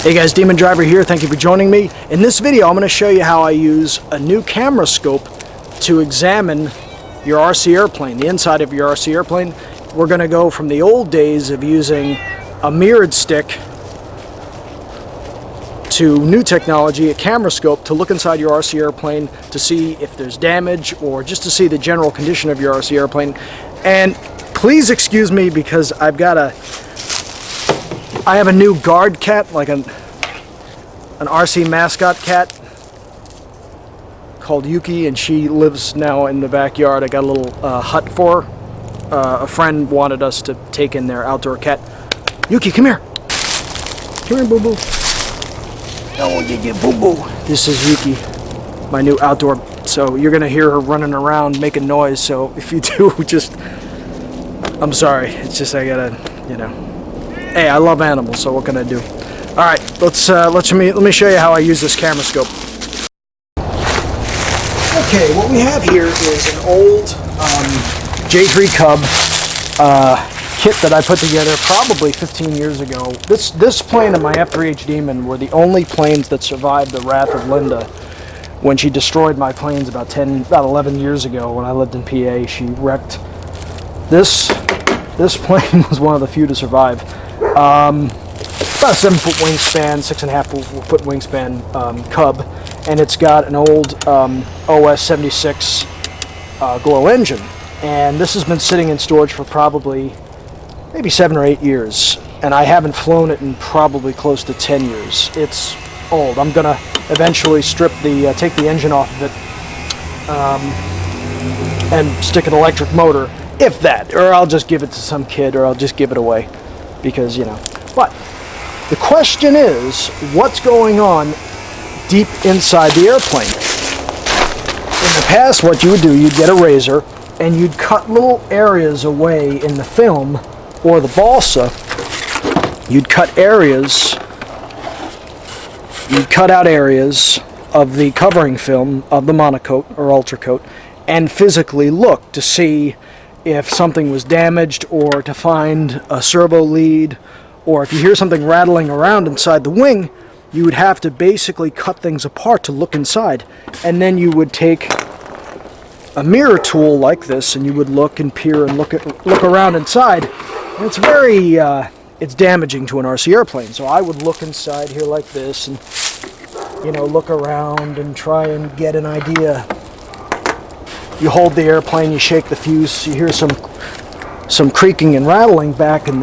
Hey guys, DemonDriver here. Thank you for joining me. In this video, I'm going to show you how I use a new camera scope to examine your RC airplane, the inside of your RC airplane. We're going to go from the old days of using a mirrored stick to new technology, a camera scope, to look inside your RC airplane to see if there's damage or just to see the general condition of your RC airplane. And please excuse me because I have a new Gaurd cat, like an RC mascot cat called Yuki, and she lives now in the backyard. I got a little hut for her. A friend wanted us to take in their outdoor cat. Yuki, come here. Come here, boo-boo. Oh, you get boo-boo. This is Yuki, my new outdoor. So you're going to hear her running around making noise. So if you do, just... I'm sorry. It's just I gotta, you know... Hey, I love animals, so what can I do? All right, let me show you how I use this camera scope. Okay, what we have here is an old J3 Cub kit that I put together probably 15 years ago. This plane and my F3H Demon were the only planes that survived the wrath of Linda when she destroyed my planes about 11 years ago when I lived in PA. She wrecked this plane was one of the few to survive. About a 7-foot wingspan, 6.5-foot wingspan Cub, and it's got an old OS 76 glow engine, and this has been sitting in storage for probably maybe 7 or 8 years, and I haven't flown it in probably close to 10 years. It's old. I'm gonna eventually take the engine off of it and stick an electric motor, if that, or I'll just give it to some kid, or I'll just give it away. Because, you know, but the question is, what's going on deep inside the airplane? In the past, what you would do, you'd get a razor and you'd cut little areas away in the film or the balsa. You'd cut out areas of the covering film of the monocoat or ultracoat and physically look to see if something was damaged, or to find a servo lead, or if you hear something rattling around inside the wing, you would have to basically cut things apart to look inside. And then you would take a mirror tool like this and you would look and peer and look around inside. And it's very it's damaging to an RC airplane. So I would look inside here like this and, you know, look around and try and get an idea. You hold the airplane, you shake the fuse, you hear some creaking and rattling back in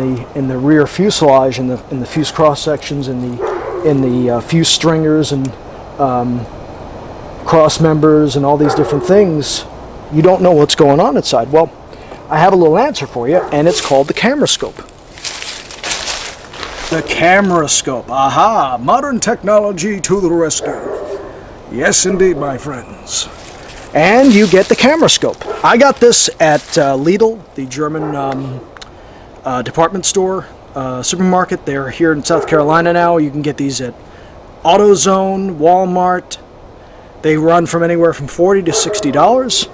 the rear fuselage, in the fuse cross sections, in the fuse stringers and cross members and all these different things. You don't know what's going on inside. Well, I have a little answer for you, and it's called the camera scope. The camera scope. Aha! Modern technology to the rescue. Yes, indeed, my friends. And you get the camera scope. I got this at Ledil, the German department store, supermarket. They're here in South Carolina now. You can get these at Autozone, Walmart. They run from anywhere from $40 to $60.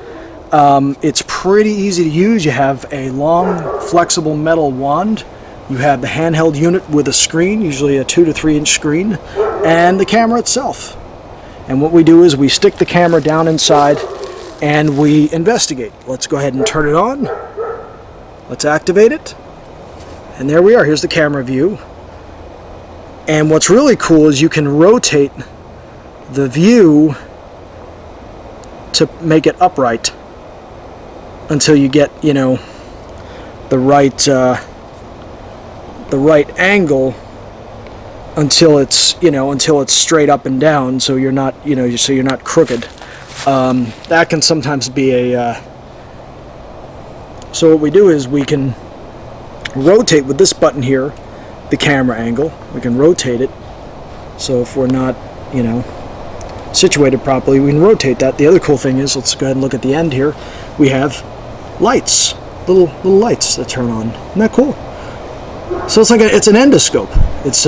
It's pretty easy to use. You have a long, flexible metal wand. You have the handheld unit with a screen, usually a 2 to 3 inch screen, and the camera itself. And what we do is we stick the camera down inside and we investigate. Let's go ahead and turn it on. Let's activate it. And there we are. Here's the camera view. And what's really cool is you can rotate the view to make it upright until you get, you know, the right angle, until it's straight up and down, so you're not, so you're not crooked. That can sometimes be a so what we do is we can rotate with this button here the camera angle. We can rotate it, so if we're not, situated properly, we can rotate that. The other cool thing is, let's go ahead and look at the end here. We have lights, little lights that turn on. Isn't that cool? So it's like it's an endoscope. It's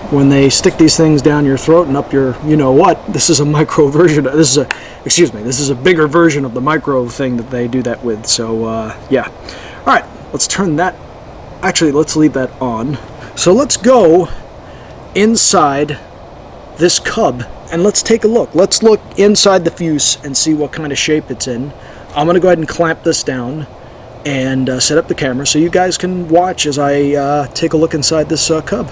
when they stick these things down your throat and up your, this is a micro version. This is a bigger version of the micro thing that they do that with. So yeah. All right, let's turn that. Actually, let's leave that on. So let's go inside this cub and let's take a look. Let's look inside the fuse and see what kind of shape it's in. I'm going to go ahead and clamp this down and set up the camera so you guys can watch as I take a look inside this cub.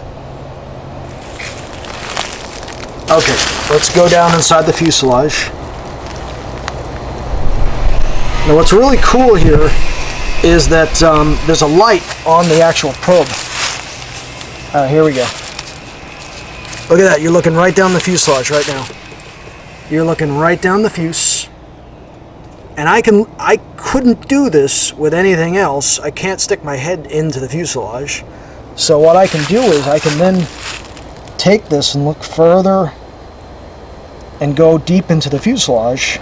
Okay, let's go down inside the fuselage. Now what's really cool here is that there's a light on the actual probe. Here we go. Look at that, you're looking right down the fuselage right now. You're looking right down the fuse. And I couldn't do this with anything else. I can't stick my head into the fuselage. So what I can do is I can then take this and look further and go deep into the fuselage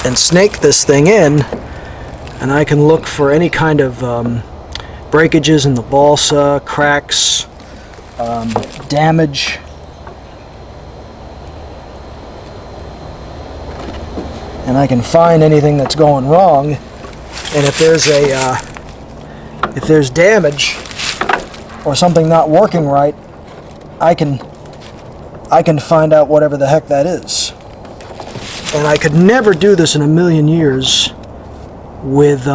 and snake this thing in, and I can look for any kind of breakages in the balsa, cracks, damage. And I can find anything that's going wrong, and if there's damage or something not working right, I can find out whatever the heck that is. And I could never do this in a million years with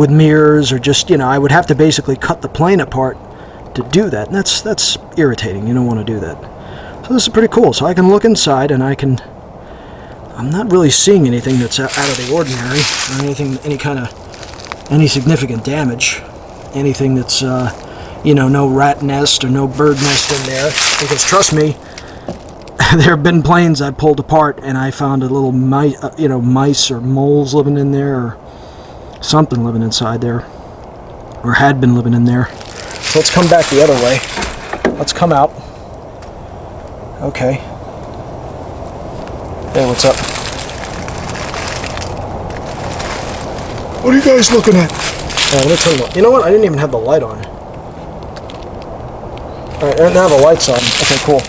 mirrors, or just, you know, I would have to basically cut the plane apart to do that, and that's irritating. You don't want to do that. So this is pretty cool. So I can look inside, and I'm not really seeing anything that's out of the ordinary, or any significant damage, anything that's you know, no rat nest or no bird nest in there. Because trust me, there have been planes I pulled apart and I found a little mice or moles living in there, or something living inside there, or had been living in there. So let's come back the other way. Let's come out. Okay. Hey, what's up? What are you guys looking at? Let me tell you what. You know what? I didn't even have the light on. Alright, now the light's on. Okay, cool.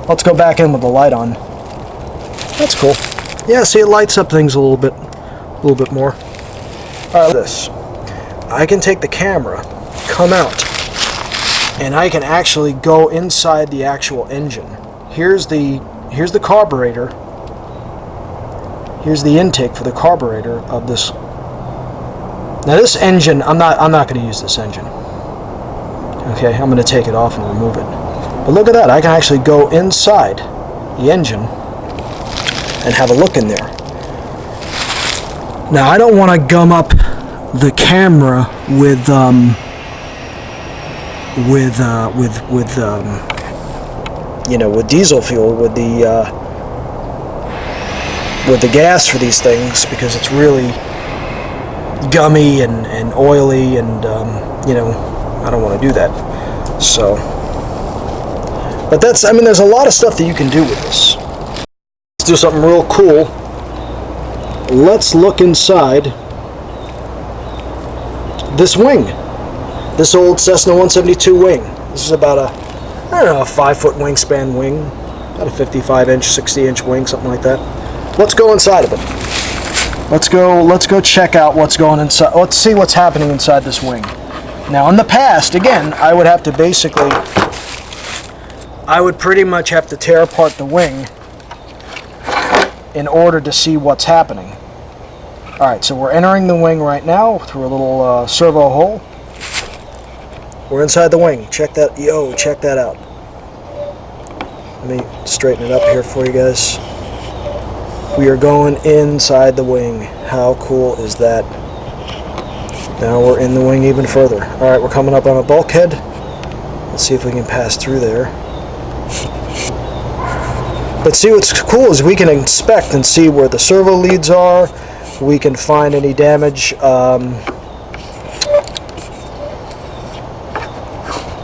Let's go back in with the light on. That's cool. Yeah, see, it lights up things a little bit more. Alright, this. I can take the camera, come out, and I can actually go inside the actual engine. Here's the carburetor. Here's the intake for the carburetor of this. Now this engine, I'm not going to use this engine. Okay, I'm going to take it off and remove it. But look at that, I can actually go inside the engine and have a look in there. Now I don't want to gum up the camera with you know, with diesel fuel, with the gas for these things, because it's really gummy and oily, and you know, I don't want to do that. So, but that's, I mean, there's a lot of stuff that you can do with this. Let's do something real cool. Let's look inside this wing, this old Cessna 172 wing. This is about a 5-foot wingspan wing, about a 55-inch, 60-inch wing, something like that. Let's go inside of it. Let's go check out what's going inside. Let's see what's happening inside this wing. Now, in the past, again, I would pretty much have to tear apart the wing in order to see what's happening. Alright, so we're entering the wing right now through a little servo hole. We're inside the wing. Check that. Yo, check that out. Let me straighten it up here for you guys. We are going inside the wing. How cool is that? Now we're in the wing even further. Alright, we're coming up on a bulkhead. Let's see if we can pass through there. But see, what's cool is we can inspect and see where the servo leads are. We can find any damage.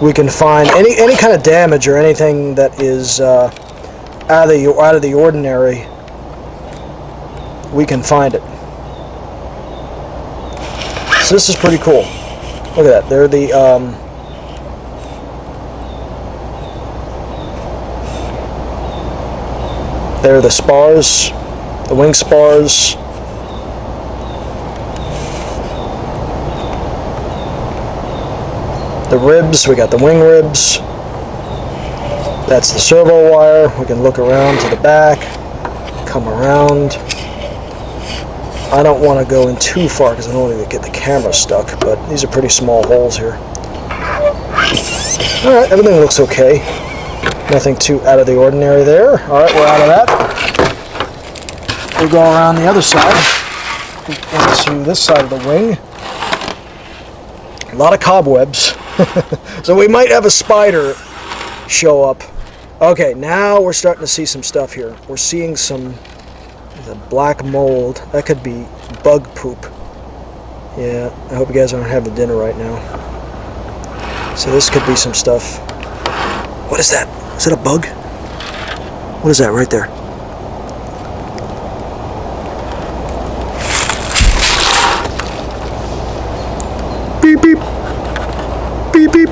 We can find any kind of damage or anything that is out of the ordinary. We can find it. So this is pretty cool. Look at that. There are the spars, the wing spars. the ribs. We got the wing ribs. That's the servo wire. We can look around to the back, come around. I don't want to go in too far because I don't want to get the camera stuck, but these are pretty small holes here. Alright, everything looks okay. Nothing too out of the ordinary there. Alright, we're out of that. We'll go around the other side into this side of the wing. A lot of cobwebs. So we might have a spider show up. Okay, now we're starting to see some stuff here. We're seeing some the black mold. That could be bug poop. Yeah, I hope you guys aren't having dinner right now. So this could be some stuff. What is that? Is it a bug? What is that right there? Beep beep. Beep beep.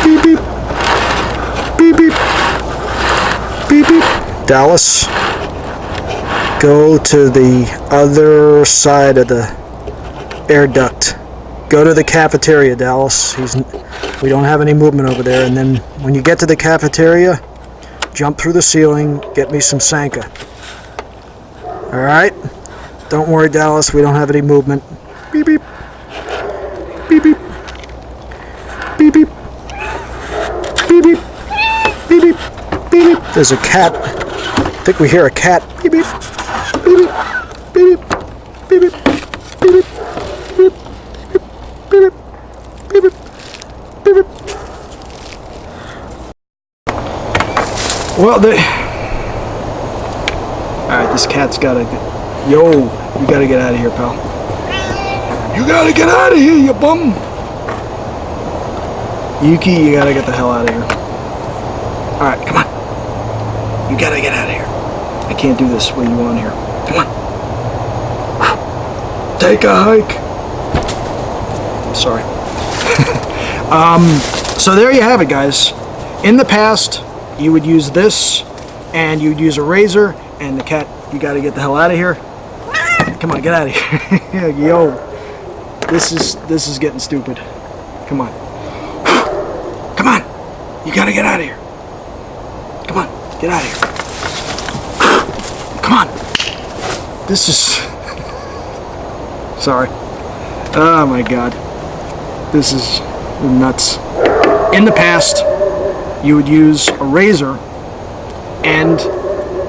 Beep beep. Beep beep. Beep beep. Dallas, go to the other side of the air duct. Go to the cafeteria, Dallas. We don't have any movement over there. And then when you get to the cafeteria, jump through the ceiling, get me some Sanka. Alright? Don't worry, Dallas, we don't have any movement. Beep beep. Beep beep. Beep beep. Beep beep. Beep beep. Beep beep. There's a cat. I think we hear a cat. Beep beep. Beep beep. Beep beep. Beep beep. Beep beep. Beep beep. Beep beep. Beep beep. Well, alright, this cat's gotta yo, you gotta get out of here, pal. You gotta get out of here, you bum! Yuki, you gotta get the hell out of here. Alright, come on. You gotta get out of here. I can't do this with you on here. Come on. Take a hike. I'm sorry. So there you have it, guys. In the past, you would use this, and you'd use a razor, and the cat, you gotta get the hell out of here. Come on, get out of here. Yo, this is getting stupid. Come on. Come on. You gotta get out of here. Come on, get out of here. Come on. This is... Sorry. Oh my god. This is nuts. In the past, you would use a razor and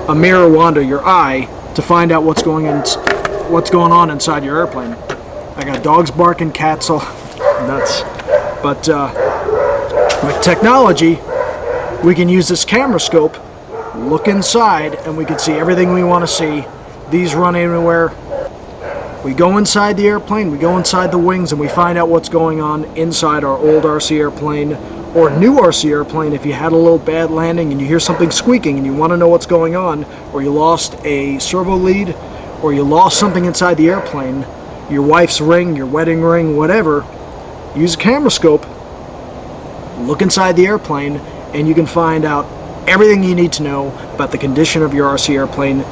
a mirror wand of your eye to find out what's going on inside your airplane. I got dogs barking, cats all nuts. But with technology, we can use this camera scope, look inside, and we can see everything we want to see. These run anywhere. We go inside the airplane, we go inside the wings, and we find out what's going on inside our old RC airplane or new RC airplane. If you had a little bad landing and you hear something squeaking and you want to know what's going on, or you lost a servo lead, or you lost something inside the airplane, your wife's ring, your wedding ring, whatever, use a camera scope, look inside the airplane, and you can find out everything you need to know about the condition of your RC airplane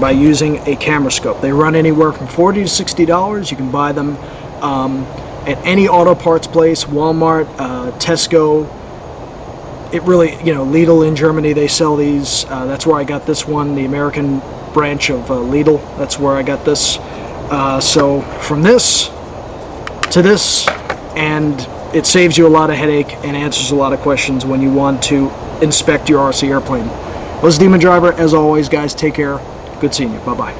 by using a camera scope. They run anywhere from $40 to $60. You can buy them at any auto parts place, Walmart, Tesco. It really, Ledil in Germany, they sell these. That's where I got this one, the American branch of Ledil. That's where I got this. So from this to this, and it saves you a lot of headache and answers a lot of questions when you want to inspect your RC airplane. This is DemonDriver. As always, guys, take care. Good seeing you. Bye-bye.